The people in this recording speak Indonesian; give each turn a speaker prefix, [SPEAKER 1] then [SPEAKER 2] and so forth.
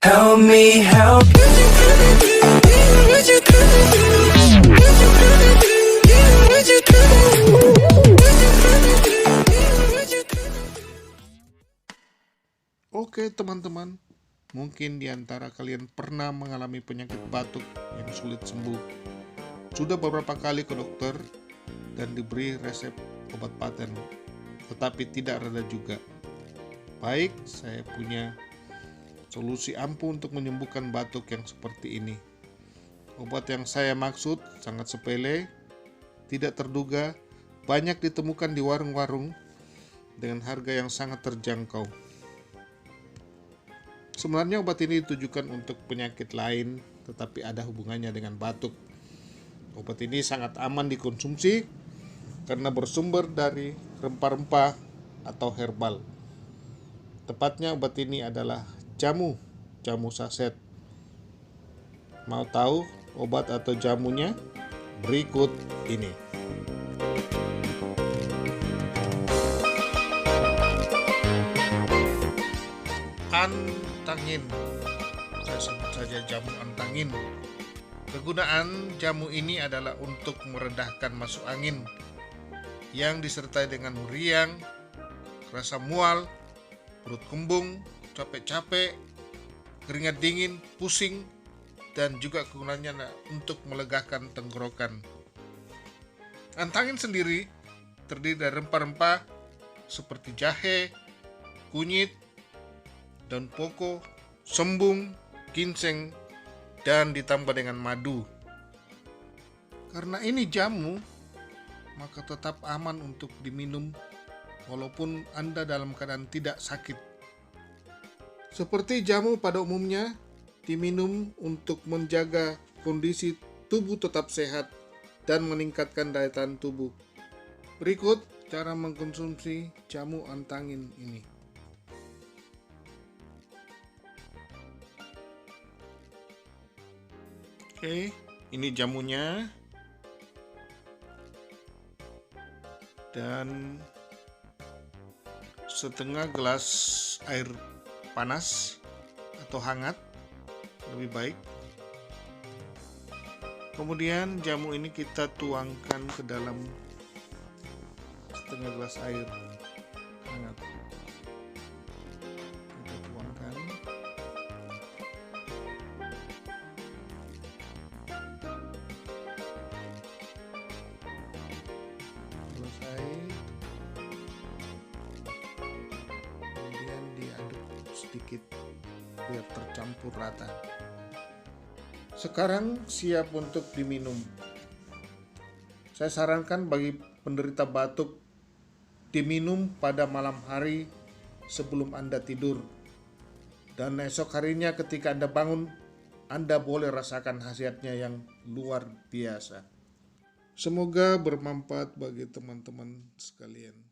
[SPEAKER 1] Help me help
[SPEAKER 2] Oke teman-teman, mungkin di antara kalian pernah mengalami penyakit batuk yang sulit sembuh. Sudah beberapa kali ke dokter dan diberi resep obat paten, tetapi tidak reda juga. Baik, saya punya solusi ampuh untuk menyembuhkan batuk yang seperti ini. Obat yang saya maksud sangat sepele, tidak terduga, banyak ditemukan di warung-warung dengan harga yang sangat terjangkau. Sebenarnya obat ini ditujukan untuk penyakit lain, tetapi ada hubungannya dengan batuk. Obat ini sangat aman dikonsumsi karena bersumber dari rempah-rempah atau herbal. Tepatnya obat ini adalah jamu saset. Mau tahu obat atau jamunya? Berikut ini. Antangin, saya sebut saja jamu antangin. Kegunaan jamu ini adalah untuk meredahkan masuk angin yang disertai dengan meriang, rasa mual, perut kembung, capek-capek, keringat dingin, pusing, dan juga kegunaannya untuk melegakan tenggorokan. Antangin sendiri terdiri dari rempah-rempah seperti jahe, kunyit, daun pokok, sembung, ginseng, dan ditambah dengan madu. Karena ini jamu, maka tetap aman untuk diminum walaupun Anda dalam keadaan tidak sakit. Seperti jamu pada umumnya, diminum untuk menjaga kondisi tubuh tetap sehat dan meningkatkan daya tahan tubuh. Berikut cara mengkonsumsi jamu antangin ini. Oke, ini jamunya. Dan setengah gelas air panas atau hangat lebih baik. Kemudian jamu ini kita tuangkan ke dalam setengah gelas air hangat. Kita tuangkan. Selesai. Kemudian diaduk sedikit biar tercampur rata. Sekarang siap untuk diminum. Saya sarankan bagi penderita batuk diminum pada malam hari sebelum Anda tidur. Dan esok harinya ketika Anda bangun, Anda boleh rasakan khasiatnya yang luar biasa. Semoga bermanfaat bagi teman-teman sekalian.